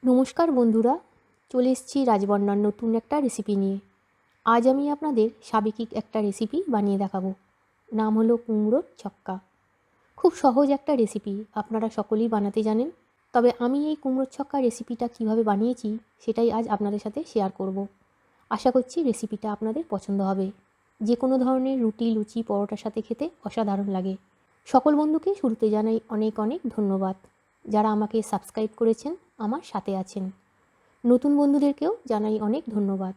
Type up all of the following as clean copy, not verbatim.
নমস্কার বন্ধুরা, চলে এসেছি রাজবন্যার নতুন একটা রেসিপি নিয়ে। আজ আমি আপনাদের সাবেকিক একটা রেসিপি বানিয়ে দেখাবো। নাম হলো কুমড়োর ছক্কা। খুব সহজ একটা রেসিপি, আপনারা সকলেই বানাতে জানেন। তবে আমি এই কুমড়োর ছক্কা রেসিপিটা কিভাবে বানিয়েছি সেটাই আজ আপনাদের সাথে শেয়ার করব। আশা করছি রেসিপিটা আপনাদের পছন্দ হবে। যে কোনো ধরনের রুটি, লুচি, পরোটার সাথে খেতে অসাধারণ লাগে। সকল বন্ধুকে শুরুতে জানাই অনেক অনেক ধন্যবাদ। যারা আমাকে সাবস্ক্রাইব করেছেন, আমার সাথে আছেন। নতুন বন্ধুদেরকেও জানাই অনেক ধন্যবাদ।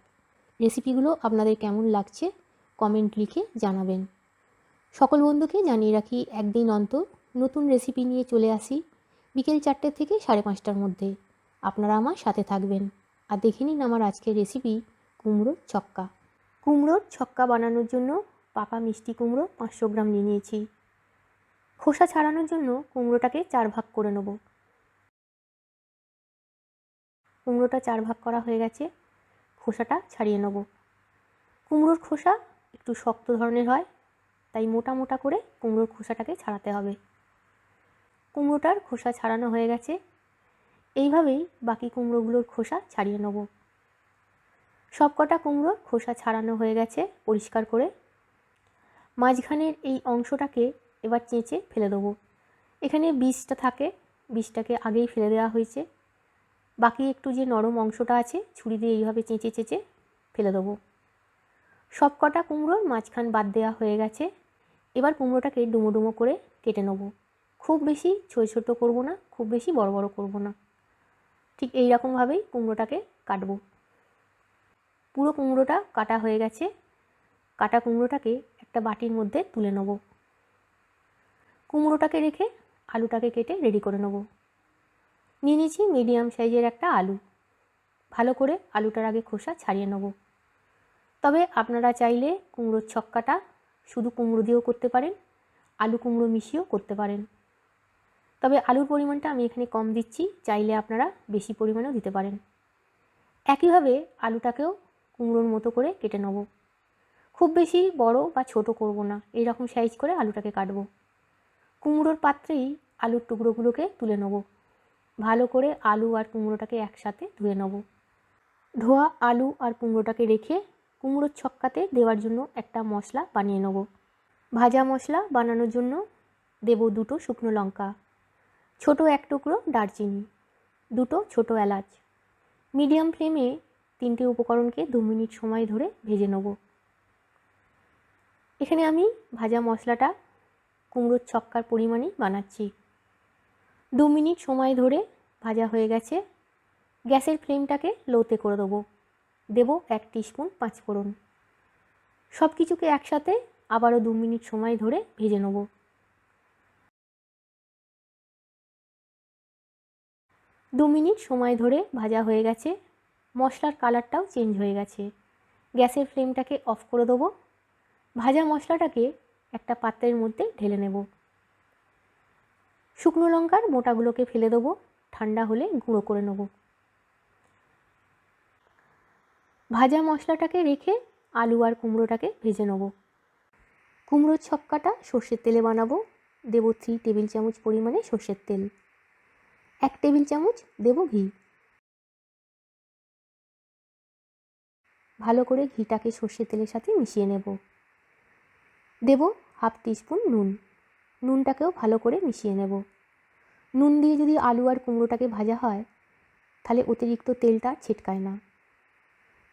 রেসিপিগুলো আপনাদের কেমন লাগছে কমেন্ট লিখে জানাবেন। সকল বন্ধুকে জানিয়ে রাখি, একদিন অন্তর নতুন রেসিপি নিয়ে চলে আসি বিকেল 4টে থেকে 5:30টার মধ্যে। আপনারা আমার সাথে থাকবেন আর দেখে নিন আমার আজকের রেসিপি কুমড়োর ছক্কা। কুমড়োর ছক্কা বানানোর জন্য পাকা মিষ্টি কুমড়ো 500 গ্রাম নিয়ে নিয়েছি। খোসা ছাড়ানোর জন্য কুমড়োটাকে 4 ভাগ করে নেব। কুমড়োটা 4 ভাগ করা হয়ে গেছে, খোসাটা ছাড়িয়ে নেব। কুমড়োর খোসা একটু শক্ত ধরনের হয়, তাই মোটা মোটা করে কুমড়োর খোসাটাকে ছাড়াতে হবে। কুমড়োটার খোসা ছাড়ানো হয়ে গেছে, এইভাবেই বাকি কুমড়োগুলোর খোসা ছাড়িয়ে নেব। সব কটা কুমড়োর খোসা ছাড়ানো হয়ে গেছে পরিষ্কার করে। মাঝখানের এই অংশটাকে এবার চেঁচে ফেলে দেবো। এখানে বীজটা থাকে, বীজটাকে আগেই ফেলে দেওয়া হয়েছে। বাকি একটু যে নরম অংশটা আছে ছুরি দিয়ে এইভাবে চেঁচে চেঁচে ফেলে দেবো। সব কটা কুমড়োর মাঝখান বাদ দেওয়া হয়ে গেছে। এবার কুমড়োটাকে ডুমো ডুমো করে কেটে নেব। খুব বেশি ছোটো ছোটো করব না, খুব বেশি বড় বড় করব না, ঠিক এই রকমভাবেই কুমড়োটাকে কাটব। পুরো কুমড়োটা কাটা হয়ে গেছে। কাটা কুমড়োটাকে একটা বাটির মধ্যে তুলে নেব। কুমড়োটাকে রেখে আলুটাকে কেটে রেডি করে নেব। নিয়ে নিয়েছি মিডিয়াম সাইজের একটা আলু। ভালো করে আলুটার আগে খোসা ছাড়িয়ে নেব। তবে আপনারা চাইলে কুমড়োর ছক্কাটা শুধু কুমড়ো দিয়েও করতে পারেন, আলু কুমড়ো মিশিয়েও করতে পারেন। তবে আলুর পরিমাণটা আমি এখানে কম দিচ্ছি, চাইলে আপনারা বেশি পরিমাণেও দিতে পারেন। একইভাবে আলুটাকেও কুমড়োর মতো করে কেটে নেব। খুব বেশি বড় বা ছোট করব না, এই রকম সাইজ করে আলুটাকে কাটব। কুমড়োর পাত্রেই আলুর টুকরোগুলোকে তুলে নেব। ভালো করে আলু আর কুমড়োটাকে একসাথে ধুয়ে নেব। ধোয়া আলু আর কুমড়োটাকে রেখে কুমড়োর ছক্কাতে দেওয়ার জন্য একটা মশলা বানিয়ে নেব। ভাজা মশলা বানানোর জন্য দেব 2টো শুকনো লঙ্কা, ছোট 1 টুকরো দারচিনি, 2টো ছোট এলাচ। মিডিয়াম ফ্লেমে 3টে উপকরণকে 2 মিনিট সময় ধরে ভেজে নেব। এখানে আমি ভাজা মশলাটা কুমড়োর ছক্কার পরিমাণেই বানাচ্ছি। 2 মিনিট সময় ধরে ভাজা হয়ে গেছে। গ্যাসের ফ্লেমটাকে লোতে করে দেবো। দেব 1 টিস্পুন পাঁচফোড়ন। সব কিছুকে একসাথে আবারও 2 মিনিট সময় ধরে ভেজে নেব। 2 মিনিট সময় ধরে ভাজা হয়ে গেছে। মশলার কালারটাও চেঞ্জ হয়ে গেছে। গ্যাসের ফ্লেমটাকে অফ করে দেবো। ভাজা মশলাটাকে একটা পাত্রের মধ্যে ঢেলে নেব। শুকনো লঙ্কার মোটাগুলোকে ফেলে দেবো, ঠান্ডা হলে গুঁড়ো করে নেব। ভাজা মশলাটাকে রেখে আলু আর কুমড়োটাকে ভেজে নেব। কুমড়োর ছক্কাটা সর্ষের তেলে বানাবো। দেব 3 টেবিল চামচ পরিমাণে সর্ষের তেল। 1 টেবিল চামচ দেব ঘি। ভালো করে ঘিটাকে সর্ষের তেলের সাথে মিশিয়ে নেব। দেব হাফ টিস্পুন নুন। নুনটাকেও ভালো করে মিশিয়ে নেব। নুন দিয়ে যদি আলু আর কুমড়োটাকে ভাজা হয় তাহলে অতিরিক্ত তেলটা ছিটকায় না।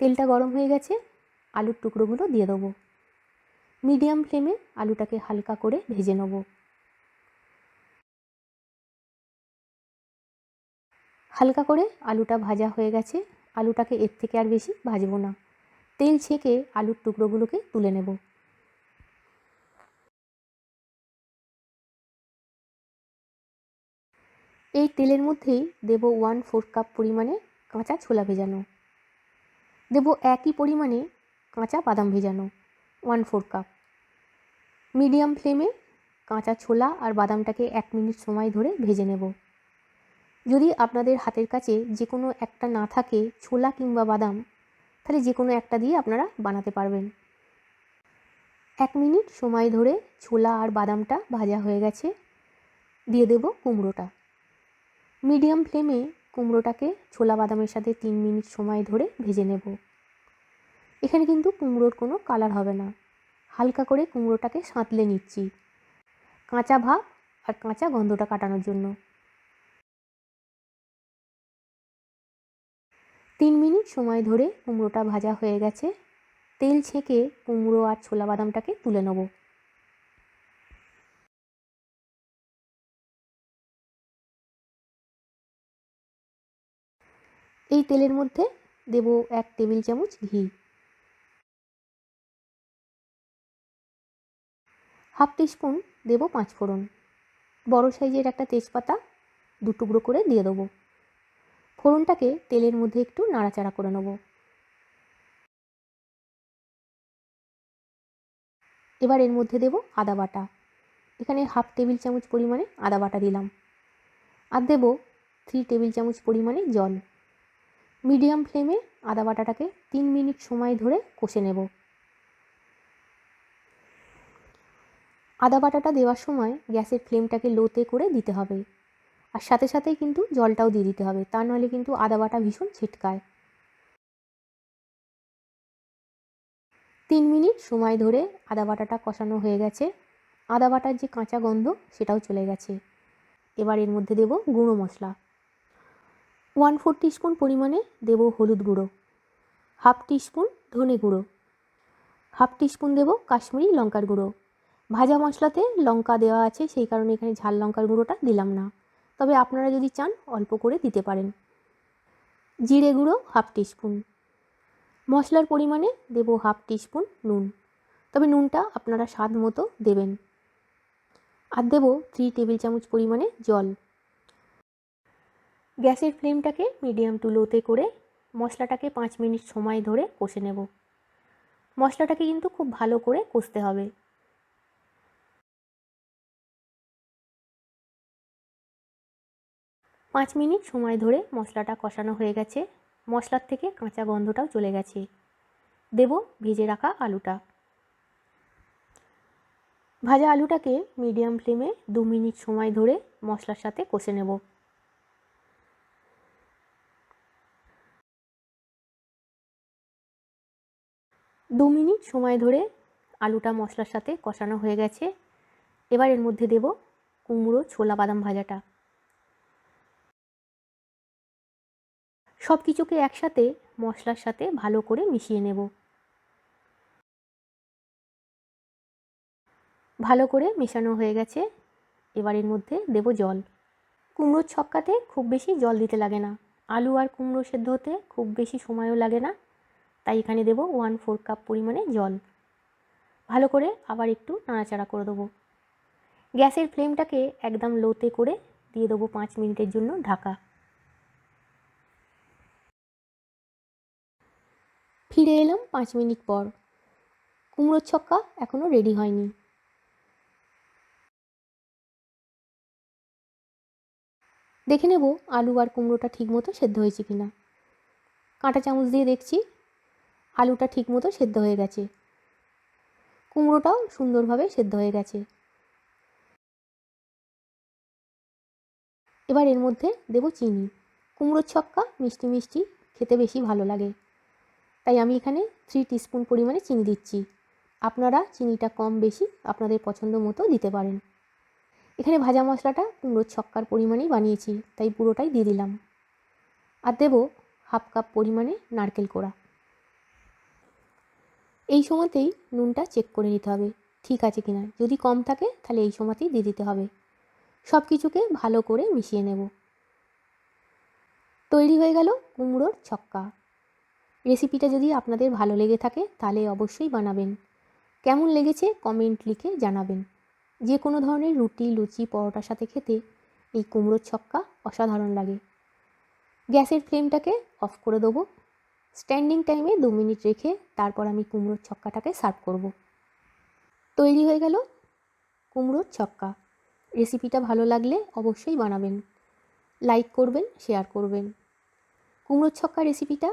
তেলটা গরম হয়ে গেছে, আলুর টুকরোগুলো দিয়ে দেবো। মিডিয়াম ফ্লেমে আলুটাকে হালকা করে ভেজে নেব। হালকা করে আলুটা ভাজা হয়ে গেছে। আলুটাকে এর থেকে আর বেশি ভাজবো না। তেল ছেঁকে আলুর টুকরোগুলোকে তুলে নেব। এই তেলের মধ্যেই দেব 1/4 কাপ পরিমাণে কাঁচা ছোলা ভেজানো। দেব একই পরিমাণে কাঁচা বাদাম ভেজানো 1/4 কাপ। মিডিয়াম ফ্লেমে কাঁচা ছোলা আর বাদামটাকে 1 মিনিট সময় ধরে ভেজে নেব। যদি আপনাদের হাতের কাছে যে কোনো একটা না থাকে, ছোলা কিংবা বাদাম, তাহলে যে কোনো একটা দিয়ে আপনারা বানাতে পারবেন। 1 মিনিট সময় ধরে ছোলা আর বাদামটা ভাজা হয়ে গেছে। দিয়ে দেব কুমড়োটা। মিডিয়াম ফ্লেমে কুমড়োটাকে ছোলা বাদামের সাথে 3 মিনিট সময় ধরে ভেজে নেব। এখানে কিন্তু কুমড়োর কোনো কালার হবে না, হালকা করে কুমড়োটাকে সাঁতলে নিচ্ছি কাঁচা ভাব আর কাঁচা গন্ধটা কাটানোর জন্য। 3 মিনিট সময় ধরে কুমড়োটা ভাজা হয়ে গেছে। তেল ছেঁকে কুমড়ো আর ছোলা বাদামটাকে তুলে নেব। এই তেলের মধ্যে দেব 1 টেবিল চামচ ঘি, হাফ টিস্পুন দেব 5 ফোড়ন, বড় সাইজের একটা তেজপাতা 2 টুকরো করে দিয়ে দেবো। ফোড়নটাকে তেলের মধ্যে একটু নাড়াচাড়া করে নেব। এবার এর মধ্যে দেব আদা বাটা, এখানে হাফ টেবিল চামচ পরিমাণে আদা বাটা দিলাম। আর দেব 3 টেবিল চামচ পরিমাণে জল। মিডিয়াম ফ্লেমে আদা বাটাটাকে 3 মিনিট সময় ধরে কষে নেব। আদা বাটাটা দেওয়ার সময় গ্যাসের ফ্লেমটাকে লোতে করে দিতে হবে, আর সাথে সাথেই কিন্তু জলটাও দিয়ে দিতে হবে, তা নাহলে কিন্তু আদা বাটা ভীষণ ছিটকায়। 3 মিনিট সময় ধরে আদা বাটাটা কষানো হয়ে গেছে। আদা বাটার যে কাঁচা গন্ধ সেটাও চলে গেছে। এবার এর মধ্যে দেব গুঁড়ো মশলা। 1/4 টিস্পুন পরিমাণে দেব হলুদ গুঁড়ো, হাফ টিস্পুন ধনে গুঁড়ো, হাফ টিস্পুন দেব কাশ্মীরি লঙ্কার গুঁড়ো। ভাজা মশলাতে লঙ্কা দেওয়া আছে, সেই কারণে এখানে ঝাল লঙ্কার গুঁড়োটা দিলাম না, তবে আপনারা যদি চান অল্প করে দিতে পারেন। জিরে গুঁড়ো হাফ টিস্পুন। মশলার পরিমাণে দেব হাফ টিস্পুন নুন, তবে নুনটা আপনারা স্বাদ মতো দেবেন। আর দেব 3 টেবিল চামচ পরিমাণে জল। গ্যাসের ফ্লেমটাকে মিডিয়াম টু লোতে করে মশলাটাকে 5 মিনিট সময় ধরে কষে নেব। মশলাটাকে কিন্তু খুব ভালো করে কষতে হবে। পাঁচ মিনিট সময় ধরে মশলাটা কষানো হয়ে গেছে, মশলার থেকে কাঁচা গন্ধটাও চলে গেছে। দেব ভেজে রাখা আলুটা। ভাজা আলুটাকে মিডিয়াম ফ্লেমে 2 মিনিট সময় ধরে মশলার সাথে কষে নেব। দু মিনিট সময় ধরে আলুটা মশলার সাথে কষানো হয়ে গেছে। এবার এর মধ্যে দেব কুমড়ো ছোলা বাদাম ভাজাটা। সব কিছুকে একসাথে মশলার সাথে ভালো করে মিশিয়ে নেব। ভালো করে মেশানো হয়ে গেছে। এবার এর মধ্যে দেব জল। কুমড়োর ছক্কাতে খুব বেশি জল দিতে লাগে না, আলু আর কুমড়ো সেদ্ধ হতে খুব বেশি সময়ও লাগে না, তাই এখানে দেব 1/4 কাপ পরিমাণে জল। ভালো করে আবার একটু নাড়াচাড়া করে দেবো। গ্যাসের ফ্লেমটাকে একদম লোতে করে দিয়ে দেবো 5 মিনিটের জন্য ঢাকা। ফিরে এলাম 5 মিনিট পর। কুমড়োর ছক্কা এখনও রেডি হয়নি। দেখে নেব আলু আর কুমড়োটা ঠিকমতো সেদ্ধ হয়েছে কিনা। কাঁটা চামচ দিয়ে দেখছি আলুটা ঠিকমতো সেদ্ধ হয়ে গেছে, কুমড়োটাও সুন্দরভাবে সেদ্ধ হয়ে গেছে। এবার এর মধ্যে দেব চিনি। কুমড়োর ছক্কা মিষ্টি মিষ্টি খেতে বেশি ভালো লাগে, তাই আমি এখানে 3 টিস্পুন পরিমাণে চিনি দিচ্ছি। আপনারা চিনিটা কম বেশি আপনাদের পছন্দ মতো দিতে পারেন। এখানে ভাজা মশলাটা কুমড়োর ছক্কার পরিমাণেই বানিয়েছি, তাই পুরোটাই দিয়ে দিলাম। আর দেব হাফ কাপ পরিমাণে নারকেল কোড়া। এই সময়তেই নুনটা চেক করে নিতে হবে ঠিক আছে কিনা, যদি কম থাকে তাহলে এই সময়তেই দিয়ে দিতে হবে। সব কিছুকে ভালো করে মিশিয়ে নেব। তৈরি হয়ে গেল কুমড়োর ছক্কা। রেসিপিটা যদি আপনাদের ভালো লেগে থাকে তাহলে অবশ্যই বানাবেন। কেমন লেগেছে কমেন্ট লিখে জানাবেন। যে কোনো ধরনের রুটি, লুচি, পরোটার সাথে খেতে এই কুমড়োর ছক্কা অসাধারণ লাগে। গ্যাসের ফ্লেমটাকে অফ করে দেবো। স্ট্যান্ডিং টাইমে 2 মিনিট রেখে তারপর আমি কুমড়োর ছক্কাটাকে সার্ভ করব। তৈরি হয়ে গেল কুমড়োর ছক্কা। রেসিপিটা ভালো লাগলে অবশ্যই বানাবেন, লাইক করবেন, শেয়ার করবেন। কুমড়োর ছক্কা রেসিপিটা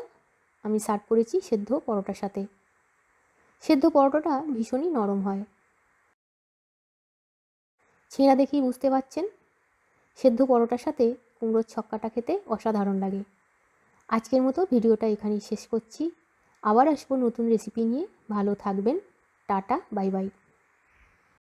আমি সার্ভ করেছি সেদ্ধ পরোটার সাথে। সেদ্ধ পরোটাটা ভীষণই নরম হয়, ছেঁড়া দেখেই বুঝতে পারছেন। সেদ্ধ পরোটার সাথে কুমড়োর ছক্কাটা খেতে অসাধারণ লাগে। আজকের মতো ভিডিওটা এখানেই শেষ করছি। আবার আসবো নতুন রেসিপি নিয়ে। ভালো থাকবেন। Tata, bye bye.